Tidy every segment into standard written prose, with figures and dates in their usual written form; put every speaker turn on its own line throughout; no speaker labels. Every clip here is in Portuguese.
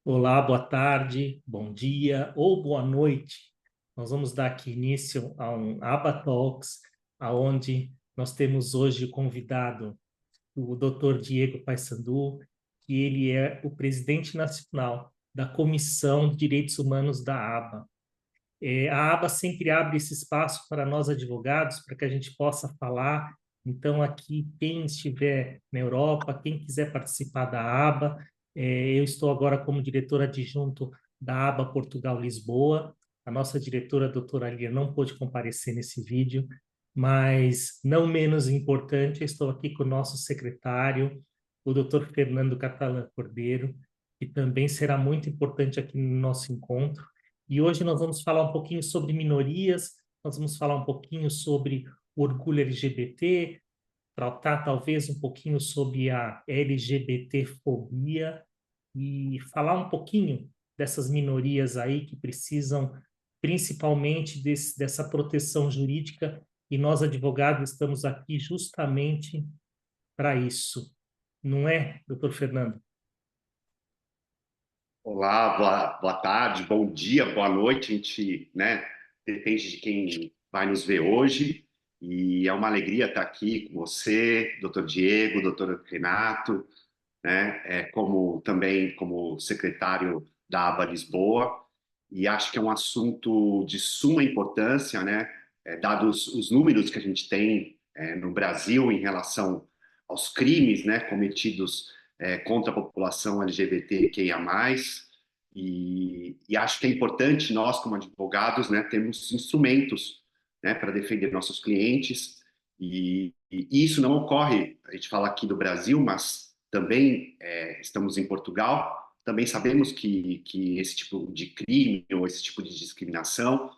Olá, boa tarde, bom dia ou boa noite. Nós vamos dar aqui início a um ABA Talks, aonde nós temos hoje convidado o Dr. Diego Paissandu, que ele é o presidente nacional da Comissão de Direitos Humanos da ABA. A ABA sempre abre esse espaço para nós advogados, para que a gente possa falar. Então, aqui, quem estiver na Europa, quem quiser participar da ABA, eu estou agora como diretor adjunto da ABA Portugal-Lisboa. A nossa diretora, a doutora Alia, não pôde comparecer nesse vídeo, mas, não menos importante, eu estou aqui com o nosso secretário, o doutor Fernando Catalã Cordeiro, que também será muito importante aqui no nosso encontro. E hoje nós vamos falar um pouquinho sobre minorias, nós vamos falar um pouquinho sobre o orgulho LGBT, tratar talvez um pouquinho sobre a LGBT-fobia e falar um pouquinho dessas minorias aí que precisam principalmente dessa proteção jurídica, e nós advogados estamos aqui justamente para isso. Não é, doutor Fernando?
Olá, boa tarde, bom dia, boa noite. A gente, depende de quem vai nos ver hoje. E é uma alegria estar aqui com você, doutor Diego, doutor Renato, como também como secretário da ABA Lisboa. E acho que é um assunto de suma importância, dados os números que a gente tem, no Brasil em relação aos crimes, cometidos, contra a população LGBTQIA+. E acho que é importante nós, como advogados, termos instrumentos, para defender nossos clientes. E isso não ocorre, a gente fala aqui do Brasil, mas também estamos em Portugal. Também sabemos que esse tipo de crime ou esse tipo de discriminação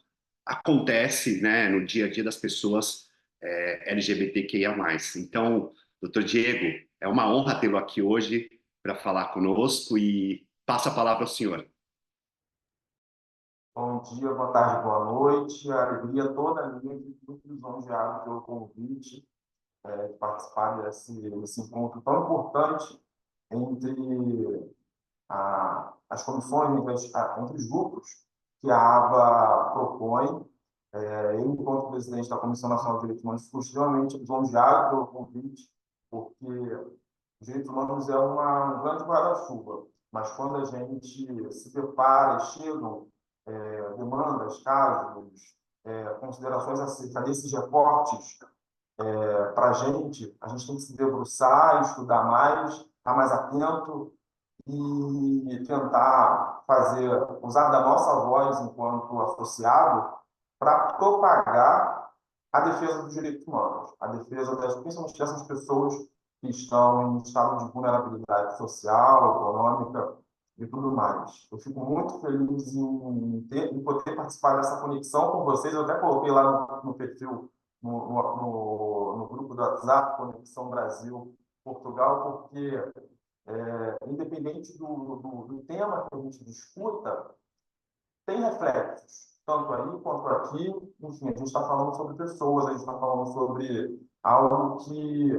acontece, no dia a dia das pessoas LGBTQIA+. Então, doutor Diego, é uma honra tê-lo aqui hoje para falar conosco e passo a palavra ao senhor.
Bom dia, boa tarde, boa noite. A alegria toda minha, muito lisonjeado pelo convite de participar desse encontro tão importante entre as comissões, entre os grupos que a ABA propõe. Eu, enquanto presidente da Comissão Nacional de Direitos Humanos, fico extremamente lisonjeado pelo convite, porque os direitos humanos é um grande guarda-chuva, mas quando a gente se depara e chegam demandas, casos, considerações acerca desses reportes para a gente tem que se debruçar, estudar mais, estar mais atento e tentar usar da nossa voz enquanto associado para propagar a defesa dos direitos humanos, a defesa principalmente dessas pessoas que estão em estado de vulnerabilidade social, econômica e tudo mais. Eu fico muito feliz em poder participar dessa conexão com vocês. Eu até coloquei lá no perfil, no grupo do WhatsApp, Conexão Brasil-Portugal, porque, independente do tema que a gente discuta, tem reflexos, tanto aí quanto aqui. Enfim, a gente está falando sobre pessoas, a gente está falando sobre algo que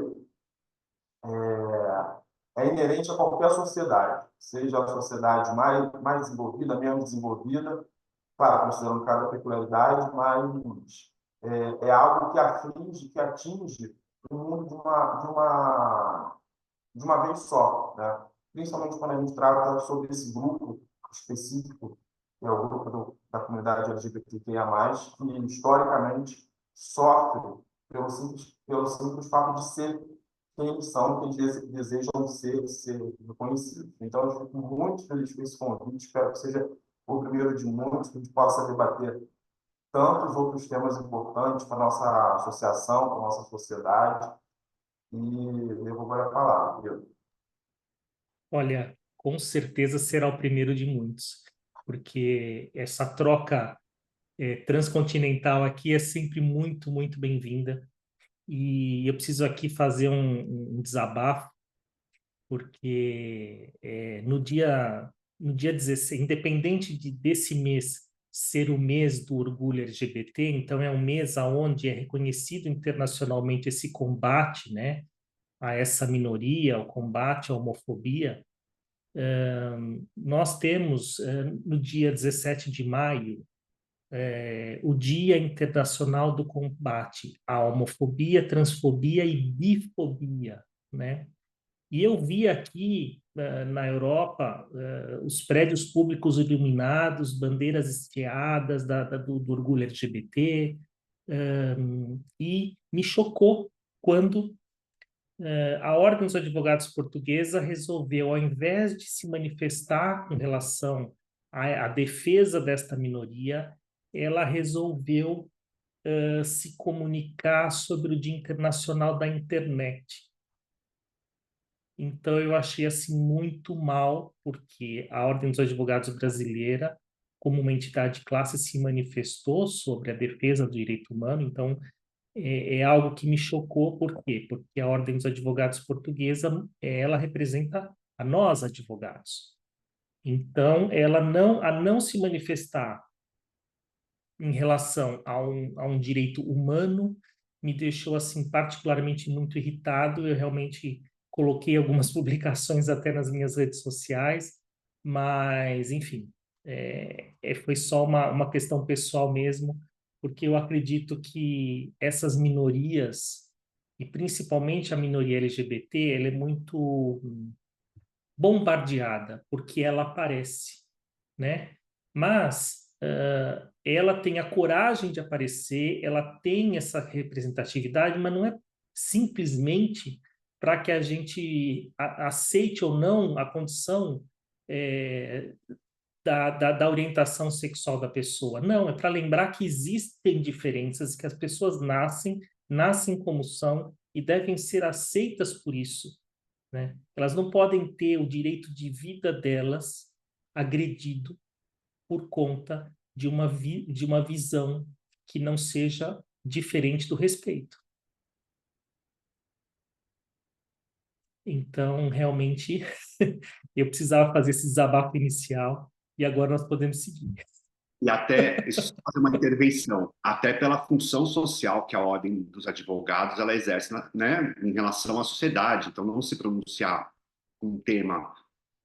é inerente a qualquer sociedade, seja a sociedade mais desenvolvida, menos desenvolvida, claro, considerando cada peculiaridade, mas é algo que atinge o mundo de uma vez só, né? Principalmente quando a gente trata sobre esse grupo específico, que é o grupo da comunidade LGBTQIA+, que historicamente sofre pelo simples fato de ser quem eles são, quem eles desejam ser reconhecidos. Então, eu fico muito feliz com esse convite, espero que seja o primeiro de muitos, que a gente possa debater tantos outros temas importantes para a nossa associação, para a nossa sociedade, e devo agora falar, Pedro.
Olha, com certeza será o primeiro de muitos, porque essa troca transcontinental aqui é sempre muito, muito bem-vinda. E eu preciso aqui fazer um desabafo, porque no dia 16, independente desse mês ser o mês do orgulho LGBT, então é um mês onde é reconhecido internacionalmente esse combate, né, a essa minoria, o combate à homofobia. Nós temos, no dia 17 de maio, o Dia Internacional do Combate à Homofobia, Transfobia e Bifobia, né? E eu vi aqui, na Europa, os prédios públicos iluminados, bandeiras estiadas do orgulho LGBT, e me chocou quando a Ordem dos Advogados Portuguesa resolveu, ao invés de se manifestar com relação à defesa desta minoria, ela resolveu se comunicar sobre o Dia Internacional da Internet. Então, eu achei assim muito mal, porque a Ordem dos Advogados Brasileira, como uma entidade de classe, se manifestou sobre a defesa do direito humano. Então, é algo que me chocou. Por quê? Porque a Ordem dos Advogados Portuguesa, ela representa a nós, advogados. Então, a não se manifestar em relação a um direito humano me deixou assim particularmente muito irritado. Eu realmente coloquei algumas publicações até nas minhas redes sociais, mas enfim, foi só uma questão pessoal mesmo, porque eu acredito que essas minorias, e principalmente a minoria LGBT, ela é muito bombardeada, porque ela aparece, né? Mas ela tem a coragem de aparecer, ela tem essa representatividade, mas não é simplesmente para que a gente aceite ou não a condição da orientação sexual da pessoa. Não, é para lembrar que existem diferenças, que as pessoas nascem como são e devem ser aceitas por isso, né? Elas não podem ter o direito de vida delas agredido por conta de uma visão que não seja diferente do respeito. Então, realmente, eu precisava fazer esse desabafo inicial e agora nós podemos seguir.
E até, isso só fazer uma intervenção, até pela função social que a Ordem dos Advogados ela exerce, né, em relação à sociedade. Então, não se pronunciar um tema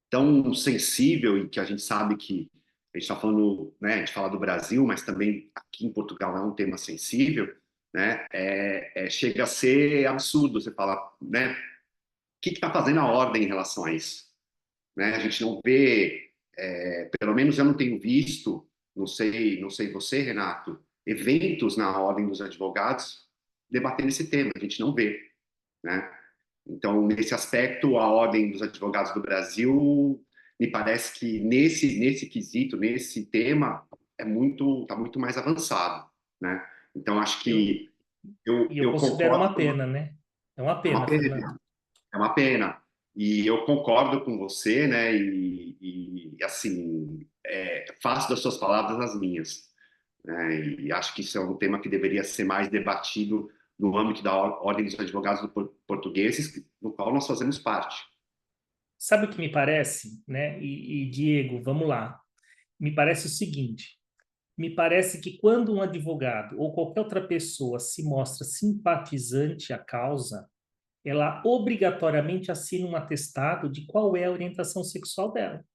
tão sensível e que a gente sabe que a gente está falando, né, a gente fala do Brasil, mas também aqui em Portugal é um tema sensível, né, chega a ser absurdo. Você fala, né, o que está fazendo a Ordem em relação a isso? Né? A gente não vê, pelo menos eu não tenho visto, não sei você, Renato, eventos na Ordem dos Advogados debatendo esse tema, a gente não vê, né? Então, nesse aspecto, a Ordem dos Advogados do Brasil, me parece que nesse quesito, nesse tema, tá muito mais avançado, né? Então, acho que
Eu
eu
considero
concordo,
uma pena, né? É uma
é uma
pena, Fernando.
pena, é uma pena. E eu concordo com você, né? Assim, faço das suas palavras as minhas, né? E acho que isso é um tema que deveria ser mais debatido no âmbito da Ordem dos Advogados Portugueses, no qual nós fazemos parte.
Sabe o que me parece, né? Diego, vamos lá. Me parece o seguinte: me parece que quando um advogado ou qualquer outra pessoa se mostra simpatizante à causa, ela obrigatoriamente assina um atestado de qual é a orientação sexual dela.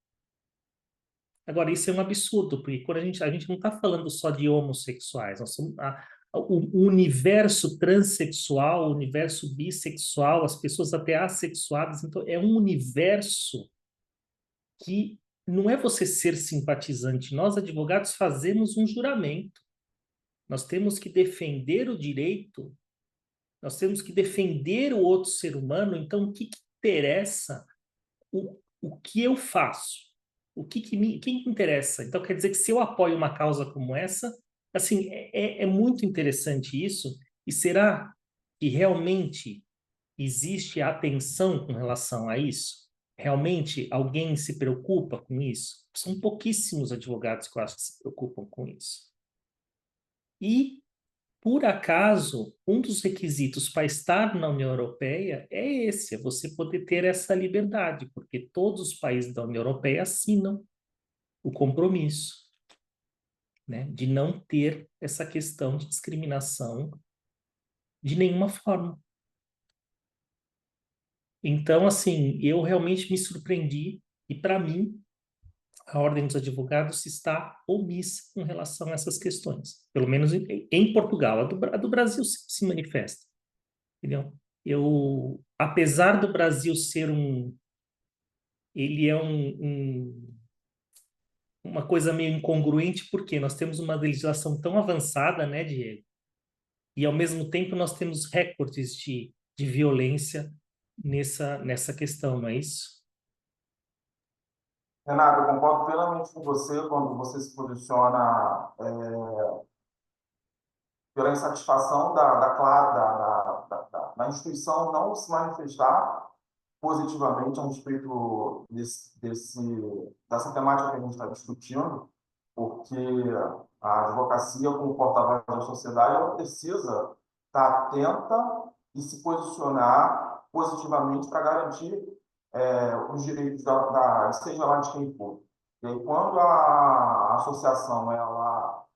Agora, isso é um absurdo, porque quando a gente não está falando só de homossexuais, o universo transexual, o universo bissexual, as pessoas até assexuadas, então é um universo que não é você ser simpatizante. Nós, advogados, fazemos um juramento. Nós temos que defender o direito, nós temos que defender o outro ser humano. Então, o que interessa o que eu faço? Quem me interessa? Então, quer dizer que se eu apoio uma causa como essa, assim, é muito interessante isso. E será que realmente existe atenção com relação a isso? Realmente alguém se preocupa com isso? São pouquíssimos advogados que eu acho que se preocupam com isso. E, por acaso, um dos requisitos para estar na União Europeia é esse, é você poder ter essa liberdade, porque todos os países da União Europeia assinam o compromisso, né, de não ter essa questão de discriminação de nenhuma forma. Então, assim, eu realmente me surpreendi E, para mim, a Ordem dos Advogados está omissa com relação a essas questões, pelo menos em Portugal. A do Brasil se manifesta, entendeu? Apesar do Brasil ser ele é uma coisa meio incongruente, porque nós temos uma legislação tão avançada, né, Diego? E, ao mesmo tempo, nós temos recordes de violência nessa questão, não é isso?
Renato, eu concordo plenamente com você quando você se posiciona pela insatisfação da instituição não se manifestar positivamente a respeito dessa temática que a gente está discutindo, porque a advocacia, como porta-voz da sociedade, ela precisa estar atenta e se posicionar positivamente para garantir os direitos seja lá de quem for. E aí, quando a associação ela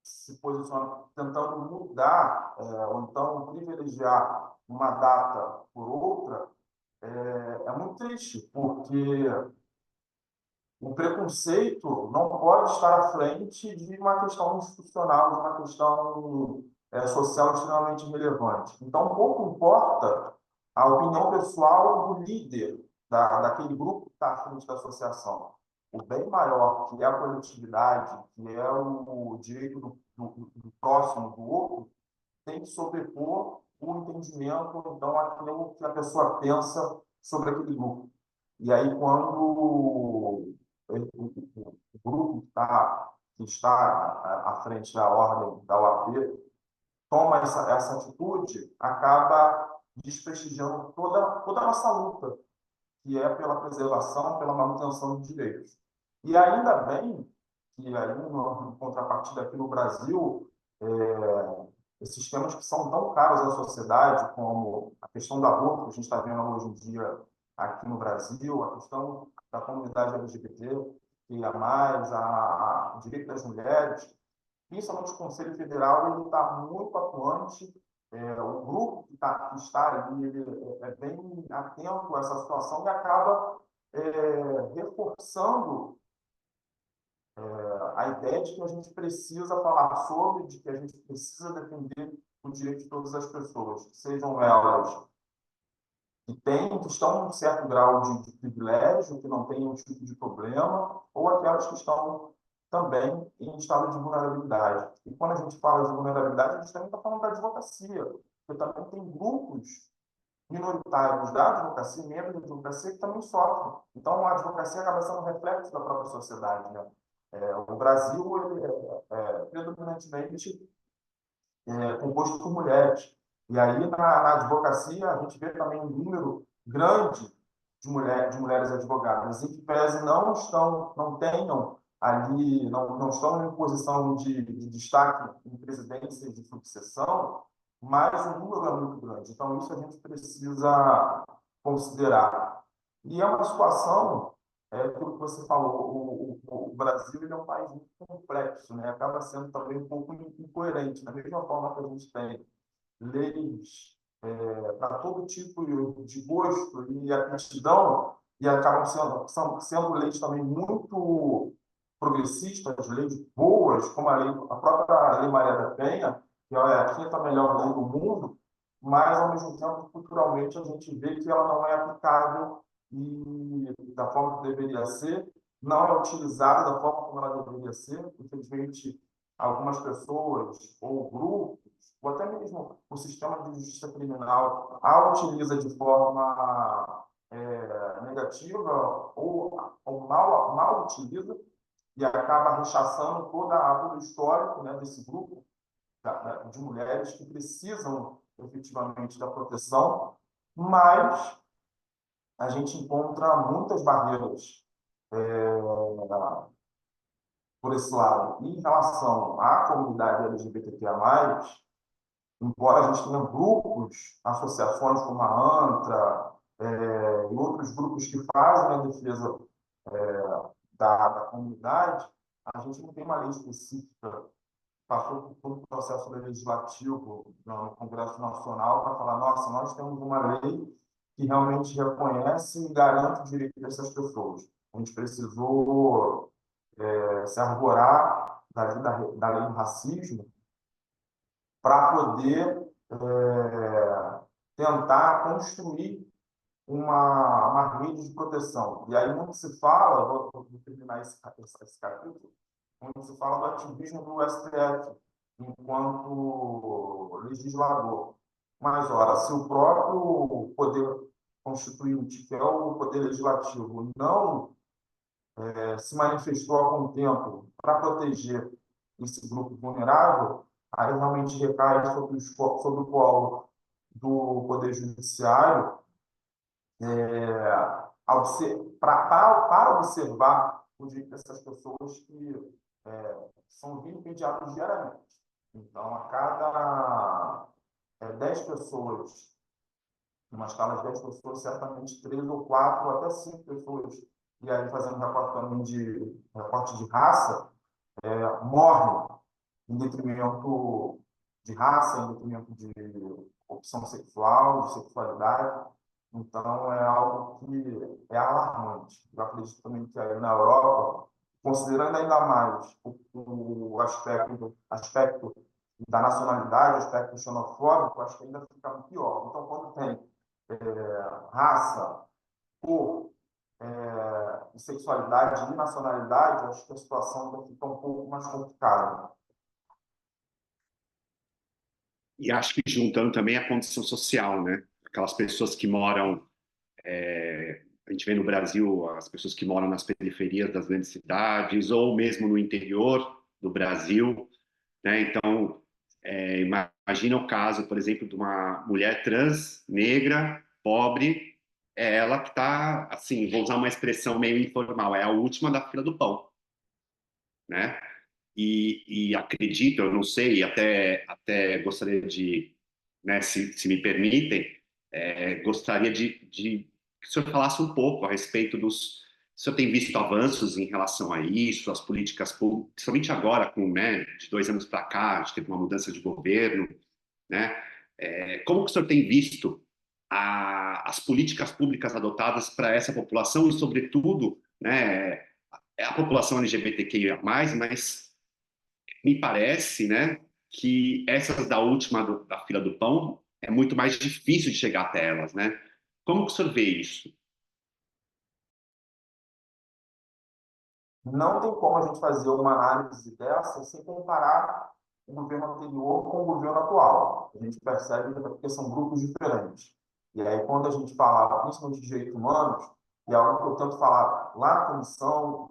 se posiciona tentando mudar, ou então privilegiar uma data por outra, é muito triste, porque o preconceito não pode estar à frente de uma questão institucional, de uma questão social extremamente relevante. Então, pouco importa a opinião pessoal do líder daquele grupo que está à frente da associação. O bem maior, que é a coletividade, que é o direito do próximo, do outro, tem que sobrepor o entendimento, então, aquilo que a pessoa pensa sobre aquele grupo. E aí, quando o grupo que está à frente da ordem da OAB toma essa atitude, acaba desprestigiando toda a nossa luta, que é pela preservação, pela manutenção de direitos. E ainda bem que, aí, em contrapartida aqui no Brasil, esses temas que são tão caros à sociedade, como a questão do aborto, que a gente está vendo hoje em dia aqui no Brasil, a questão da comunidade LGBT, que a mais, o direito das mulheres, principalmente o Conselho Federal, ele está muito atuante. O grupo que está ali, ele é bem atento a essa situação e acaba reforçando a ideia de que a gente precisa falar sobre, de que a gente precisa defender o direito de todas as pessoas, sejam elas que estão em um certo grau de privilégio, que não têm nenhum tipo de problema, ou aquelas que estão também em estado de vulnerabilidade. E quando a gente fala de vulnerabilidade, a gente também está falando da advocacia, porque também tem grupos minoritários da advocacia, membros da advocacia, que também sofrem. Então, a advocacia acaba sendo um reflexo da própria sociedade, né? O Brasil ele é predominantemente composto por mulheres. E aí, na advocacia, a gente vê também um número grande de mulheres advogadas, em que pese não tenham ali, não estão em posição de destaque em presidências de sucessão, mas o número é muito grande. Então, isso a gente precisa considerar. E é uma situação, aquilo que você falou, o Brasil ele é um país muito complexo, né? Acaba sendo também um pouco incoerente. Da mesma forma que a gente tem leis para todo tipo de gosto e aptidão, e acabam sendo leis também muito progressistas, leis boas, como a própria Lei Maria da Penha, que é a quinta melhor lei do mundo, mas, ao mesmo tempo, culturalmente, a gente vê que ela não é aplicável e da forma que deveria ser, não é utilizada da forma como ela deveria ser. Infelizmente, algumas pessoas ou grupos, ou até mesmo o sistema de justiça criminal, a utiliza de forma negativa ou mal utiliza e acaba rechaçando todo o histórico, né, desse grupo de mulheres que precisam efetivamente da proteção, mas a gente encontra muitas barreiras por esse lado. Em relação à comunidade LGBTQIA+, embora a gente tenha grupos, associações como a ANTRA, e outros grupos que fazem a defesa da comunidade, a gente não tem uma lei específica, passou por todo o processo legislativo no Congresso Nacional para falar, nossa, nós temos uma lei que realmente reconhece e garante o direito dessas pessoas. A gente precisou se arvorar da lei do racismo para poder tentar construir uma rede de proteção. E aí, muito se fala, vou terminar esse capítulo, muito se fala do ativismo do STF enquanto legislador. Mas, ora, se o próprio poder constituinte, que é o poder legislativo, não se manifestou há algum tempo para proteger esse grupo vulnerável, aí realmente recai sobre o colo do Poder Judiciário para observar o direito dessas pessoas que são vilipendiadas diariamente. Então, a cada 10 pessoas, numa escala de 10 pessoas, certamente 3 ou 4, até 5 pessoas, e aí fazendo recorte também recorte de raça, morrem em detrimento de raça, em detrimento de opção sexual, de sexualidade. Então, é algo que é alarmante. Eu acredito também que aí na Europa, considerando ainda mais o aspecto da nacionalidade, o aspecto xenofóbico, acho que ainda fica pior. Então, quando tem raça, cor, e sexualidade e nacionalidade, acho que a situação vai ficar um pouco mais complicada.
E acho que juntando também a condição social, né? Aquelas pessoas que moram, a gente vê no Brasil as pessoas que moram nas periferias das grandes cidades ou mesmo no interior do Brasil, né? Então, imagina o caso, por exemplo, de uma mulher trans, negra, pobre, é ela que está, assim, vou usar uma expressão meio informal, é a última da fila do pão, né? E acredito, eu não sei, até gostaria de, né, se me permitem, gostaria de que o senhor falasse um pouco a respeito dos. O senhor tem visto avanços em relação a isso, as políticas públicas, principalmente agora, né, de 2 anos para cá, a gente teve uma mudança de governo, né? Como que o senhor tem visto as políticas públicas adotadas para essa população e, sobretudo, né, a população LGBTQIA+, mas me parece, né, que essas da última da fila do pão é muito mais difícil de chegar até elas, né? Como que o senhor vê isso?
Não tem como a gente fazer uma análise dessa sem comparar o governo anterior com o governo atual. A gente percebe que são grupos diferentes. E aí, quando a gente fala, principalmente de direitos humanos, e é algo que eu tento falar lá na comissão,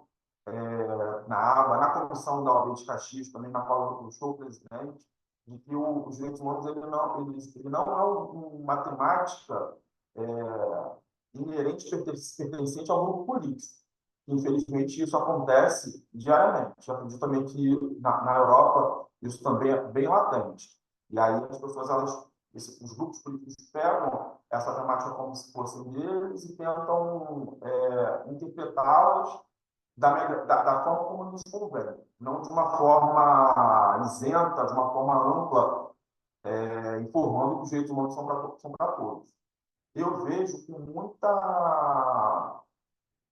na aba, na comissão da OAB de Caxias, também na qual eu sou presidente, de que os direitos humanos ele não é uma temática inerente pertencente ao grupo político. Infelizmente, isso acontece diariamente. Eu acredito também que na Europa isso também é bem latente. E aí as pessoas, os grupos políticos pegam essa temática como se fossem deles e tentam interpretá-las da forma como eles convém, não de uma forma isenta, de uma forma ampla, informando que os direitos humanos são para todos. Eu vejo com muita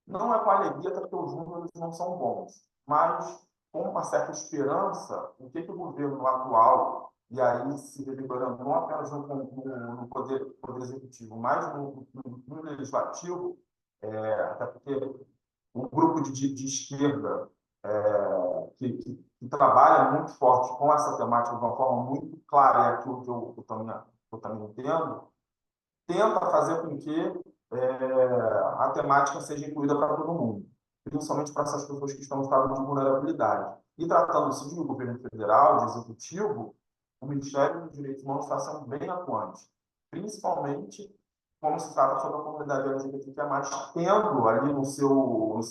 não é com alegria, até porque os números não são bons, mas com uma certa esperança, o governo atual, e aí se reverberando não apenas no poder executivo, mas no legislativo, até porque o grupo de esquerda que trabalha muito forte com essa temática de uma forma muito clara, é aquilo que eu também entendo, tenta fazer com que a temática seja incluída para todo mundo, principalmente para essas pessoas que estão em estado de vulnerabilidade. E tratando-se de um governo federal, de executivo, o Ministério dos Direitos Humanos está sendo bem atuante, principalmente quando se trata sobre a comunidade LGBTQIA+, tendo ali no seu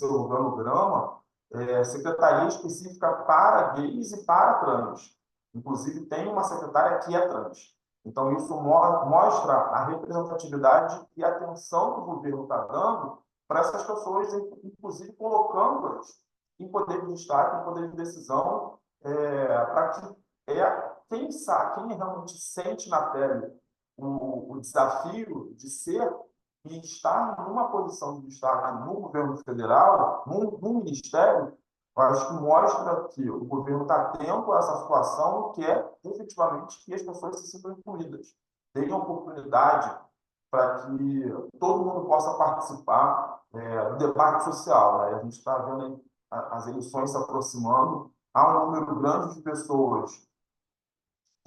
organograma secretaria específica para gays e para trans. Inclusive, tem uma secretária que é trans. Então, isso mostra a representatividade e a atenção que o governo está dando para essas pessoas, inclusive colocando-as em poder de destaque, em poder de decisão, para que quem sabe, quem realmente sente na pele o desafio de ser e estar numa posição de destaque no governo federal, no ministério, eu acho que mostra que o governo está atento a essa situação, que é efetivamente que as pessoas se sintam incluídas, tenham oportunidade para que todo mundo possa participar do debate social, né? A gente está vendo as eleições se aproximando, há um número grande de pessoas que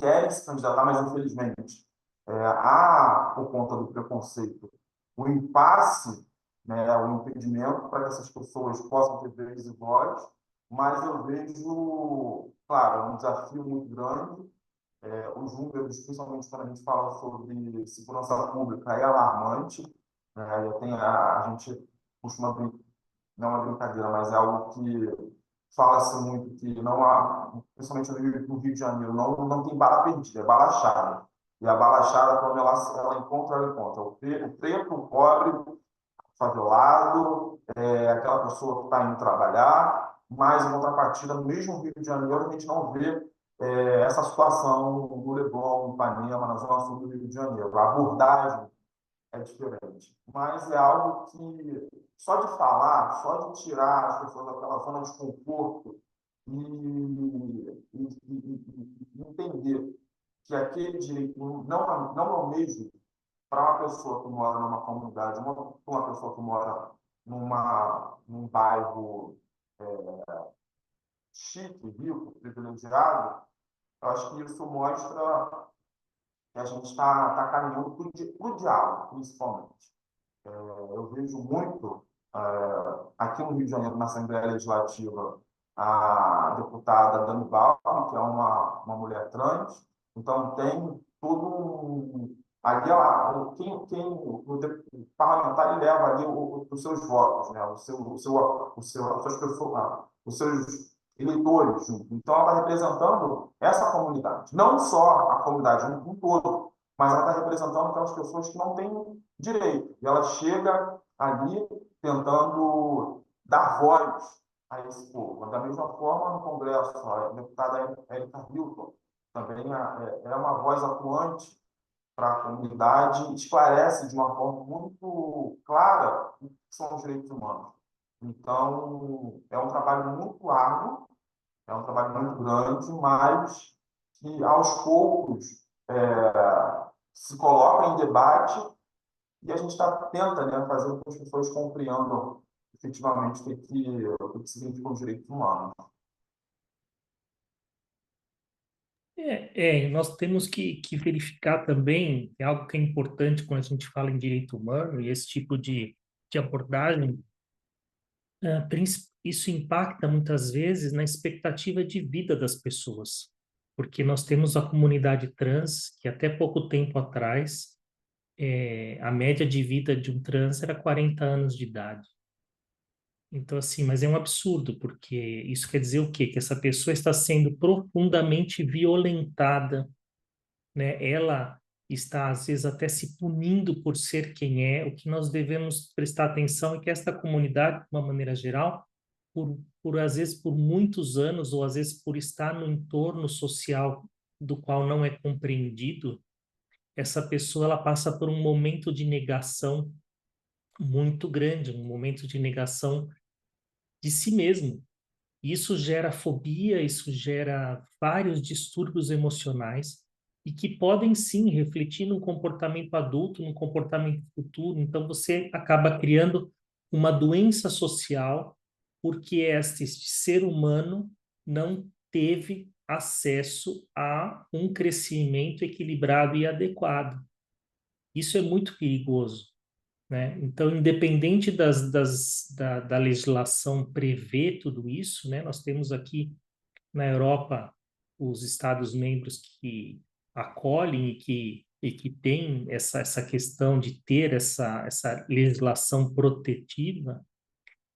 querem se candidatar, mas infelizmente há, por conta do preconceito, o impasse, né, o impedimento para que essas pessoas possam ter vez e voz, mas eu vejo, claro, um desafio muito grande. Os números, principalmente quando a gente fala sobre segurança pública, é alarmante. Né? A gente costuma, não é uma brincadeira, mas é algo que fala-se muito que não há, principalmente no Rio de Janeiro, não tem bala perdida, é bala achada. E a bala achada, quando ela encontra, ela encontra o preto, o pobre, o favelado, aquela pessoa que está indo trabalhar, mas, em contrapartida, no mesmo Rio de Janeiro, a gente não vê essa situação no Leblon, no Ipanema, na zona sul do Rio de Janeiro. A abordagem é diferente. Mas é algo que, só de falar, só de tirar as pessoas daquela zona de conforto e entender que aquele direito não é o mesmo para uma pessoa que mora numa comunidade, uma pessoa que mora num bairro chique, rico, privilegiado, eu acho que isso mostra que a gente está caminhando para o diálogo, principalmente. Eu vejo muito, aqui no Rio de Janeiro, na Assembleia Legislativa, a deputada Dani Balbi, que é uma mulher trans, então tem todo ali o parlamentar ele leva ali os seus votos, né? As suas pessoas, os seus eleitores junto. Então ela está representando essa comunidade, não só a comunidade um todo, mas ela está representando aquelas pessoas que não têm direito. E ela chega ali tentando dar voz a esse povo. Da mesma forma, no Congresso, a deputada Érica Hilton também é uma voz atuante para a comunidade, esclarece de uma forma muito clara o que são os direitos humanos. Então, é um trabalho muito árduo, é um trabalho muito grande, mas que aos poucos se coloca em debate e a gente tenta, né, fazer com que as pessoas compreendam efetivamente o que significa os direitos humanos.
Nós temos que verificar também, é algo que é importante quando a gente fala em direito humano e esse tipo de abordagem, isso impacta muitas vezes na expectativa de vida das pessoas, porque nós temos a comunidade trans, que até pouco tempo atrás, a média de vida de um trans era 40 anos de idade. Então, assim, mas é um absurdo, porque isso quer dizer o quê? Que essa pessoa está sendo profundamente violentada, né? Ela está, às vezes, até se punindo por ser quem é. O que nós devemos prestar atenção é que esta comunidade, de uma maneira geral, às vezes, por muitos anos, ou às vezes por estar no entorno social do qual não é compreendido, essa pessoa ela passa por um momento de negação muito grande, um momento de negação de si mesmo. Isso gera fobia, isso gera vários distúrbios emocionais e que podem sim refletir no comportamento adulto, no comportamento futuro. Então você acaba criando uma doença social porque este ser humano não teve acesso a um crescimento equilibrado e adequado. Isso é muito perigoso, né? Então, independente da legislação prever tudo isso, né? Nós temos aqui na Europa os Estados-membros que acolhem e que têm essa questão de ter essa legislação protetiva,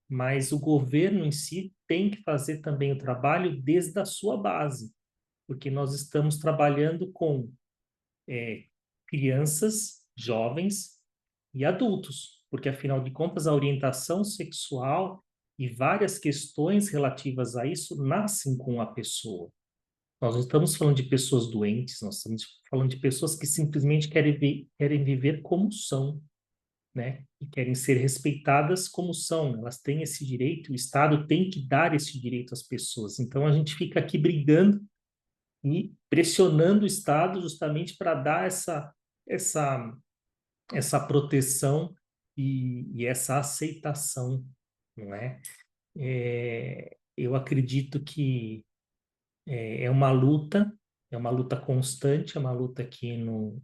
mas o governo em si tem que fazer também o trabalho desde a sua base, porque nós estamos trabalhando com crianças, jovens e adultos, porque afinal de contas a orientação sexual e várias questões relativas a isso nascem com a pessoa. Nós não estamos falando de pessoas doentes, nós estamos falando de pessoas que simplesmente querem viver como são, né? E querem ser respeitadas como são. Elas têm esse direito, o Estado tem que dar esse direito às pessoas. Então, a gente fica aqui brigando e pressionando o Estado justamente para dar essa, essa proteção e essa aceitação, não é? Eu acredito que é uma luta constante, é uma luta que não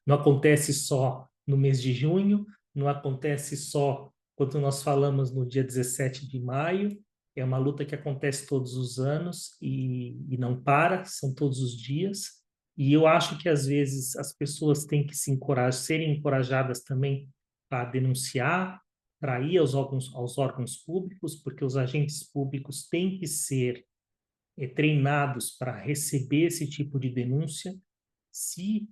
acontece só no mês de junho, não acontece só quando nós falamos no dia 17 de maio, é uma luta que acontece todos os anos e não para, são todos os dias. E eu acho que às vezes as pessoas têm que serem encorajadas também a denunciar, para ir aos órgãos públicos, porque os agentes públicos têm que ser treinados para receber esse tipo de denúncia. Se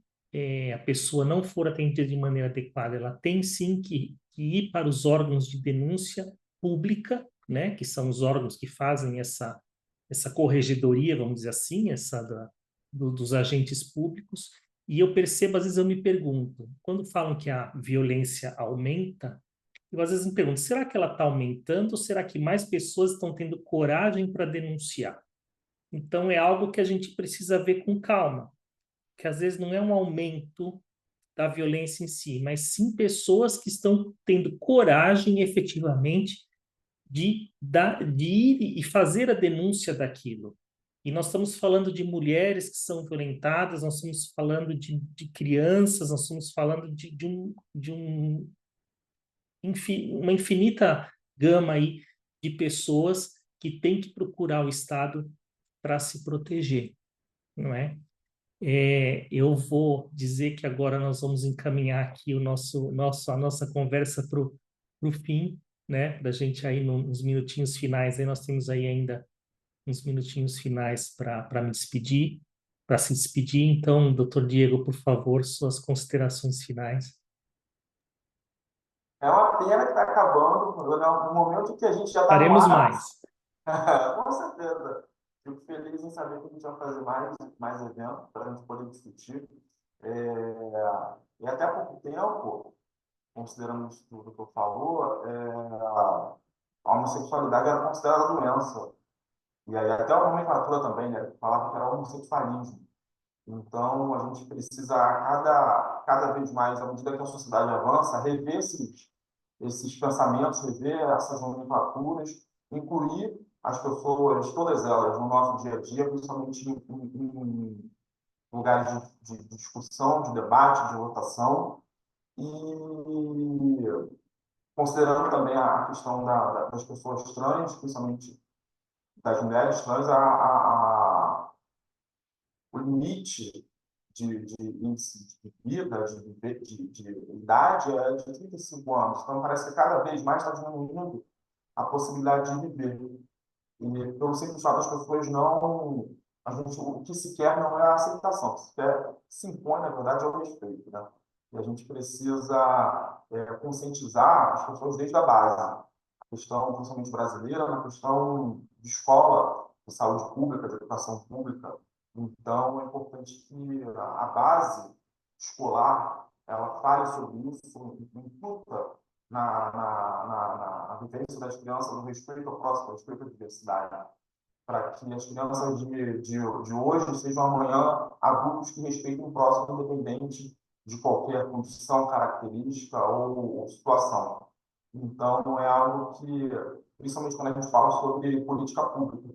a pessoa não for atendida de maneira adequada, ela tem sim que ir para os órgãos de denúncia pública, né, que são os órgãos que fazem essa corregedoria, vamos dizer assim, dos agentes públicos. E eu percebo, às vezes eu me pergunto, quando falam que a violência aumenta, eu às vezes me pergunto, será que ela está aumentando ou será que mais pessoas estão tendo coragem para denunciar? Então, é algo que a gente precisa ver com calma, que às vezes não é um aumento da violência em si, mas sim pessoas que estão tendo coragem efetivamente de ir e fazer a denúncia daquilo. E nós estamos falando de mulheres que são violentadas, nós estamos falando de crianças, nós estamos falando uma infinita gama aí de pessoas que têm que procurar o Estado para se proteger, não é? Eu vou dizer que agora nós vamos encaminhar aqui a nossa conversa para o fim, né? Da gente aí nos minutinhos finais, aí nós temos aí ainda uns minutinhos finais para me despedir, para se despedir. Então, doutor Diego, por favor, suas considerações finais.
É uma pena que está acabando, no momento que a gente já está no
Faremos
ar.
mais.
Com certeza. Fico feliz em saber que a gente vai fazer mais eventos para a gente poder discutir. E até há pouco tempo, considerando isso tudo que eu falou, a homossexualidade era considerada doença. E aí até a nomenclatura também, né, falava que era homossexualismo. Então, a gente precisa, cada vez mais, à medida que a sociedade avança, rever esses pensamentos, rever essas nomenclaturas, incluir as pessoas, todas elas, no nosso dia a dia, principalmente em lugares de discussão, de debate, de votação, e considerando também a questão das pessoas trans, principalmente das mulheres trans, o limite de índice de vida, de idade, é de 35 anos. Então, parece que cada vez mais está diminuindo a possibilidade de viver. E pelo simples fato das pessoas não. O que se quer não é a aceitação, o que se quer, se impõe, na verdade, é o respeito. Né? E a gente precisa conscientizar as pessoas desde a base. A questão, principalmente brasileira, na questão de escola, de saúde pública, de educação pública. Então, é importante que a base escolar ela fale sobre isso, inculta na vivência das crianças, no respeito ao próximo, no respeito à diversidade, para que as crianças de hoje sejam amanhã adultos que respeitem o próximo, independente de qualquer condição, característica ou situação. Então, é algo que, principalmente quando a gente fala sobre política pública,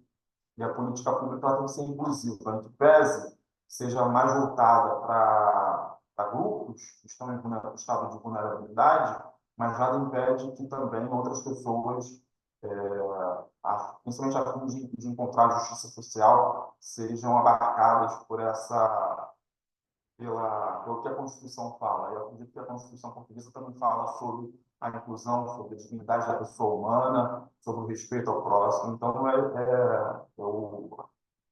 e a política pública ela tem que ser inclusiva, em que pese seja mais voltada para grupos que estão em estado de vulnerabilidade, mas nada impede que também outras pessoas, principalmente a fim de encontrar justiça social, sejam abarcadas pelo que a Constituição fala. Eu acredito que a Constituição portuguesa também fala sobre a inclusão, sobre a dignidade da pessoa humana, sobre o respeito ao próximo. Então, eu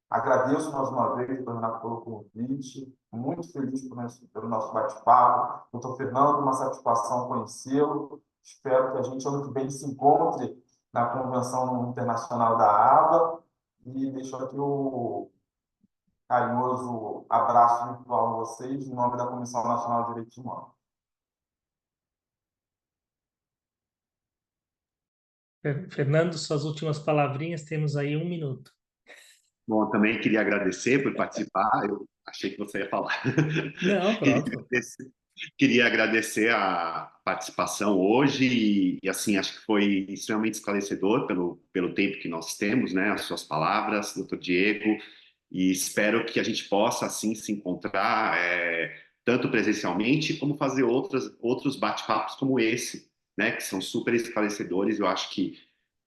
agradeço mais uma vez, doutor Renato, pelo convite, muito feliz pelo nosso bate-papo. Doutor Fernando, uma satisfação conhecê-lo. Espero que a gente, ano que vem, se encontre na Convenção Internacional da ABA. E deixo aqui o carinhoso abraço virtual a vocês, em nome da Comissão Nacional de Direitos Humanos.
Fernando, suas últimas palavrinhas, temos aí 1 minuto.
Bom, também queria agradecer por participar. Eu achei que você ia falar.
Não,
Queria
pronto.
agradecer, queria agradecer a participação hoje e, assim, acho que foi extremamente esclarecedor pelo tempo que nós temos, né? As suas palavras, doutor Diego, e espero que a gente possa, assim, se encontrar, tanto presencialmente como fazer outros bate-papos como esse, né? Que são super esclarecedores. Eu acho que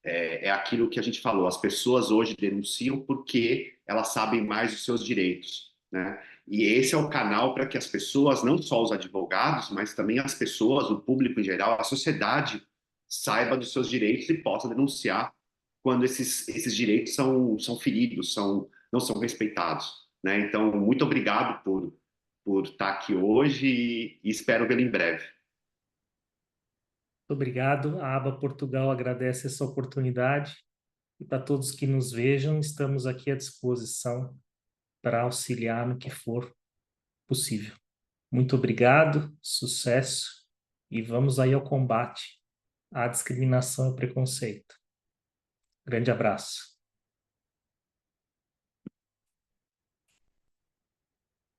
é aquilo que a gente falou, as pessoas hoje denunciam porque elas sabem mais dos seus direitos, né? E esse é o canal para que as pessoas, não só os advogados, mas também as pessoas, o público em geral, a sociedade, saiba dos seus direitos e possa denunciar quando esses direitos são feridos, não são respeitados, né? Então, muito obrigado por estar aqui hoje e espero vê-lo em breve.
Muito obrigado. A ABA Portugal agradece essa oportunidade. E para todos que nos vejam, estamos aqui à disposição para auxiliar no que for possível. Muito obrigado, sucesso e vamos aí ao combate à discriminação e preconceito. Grande abraço.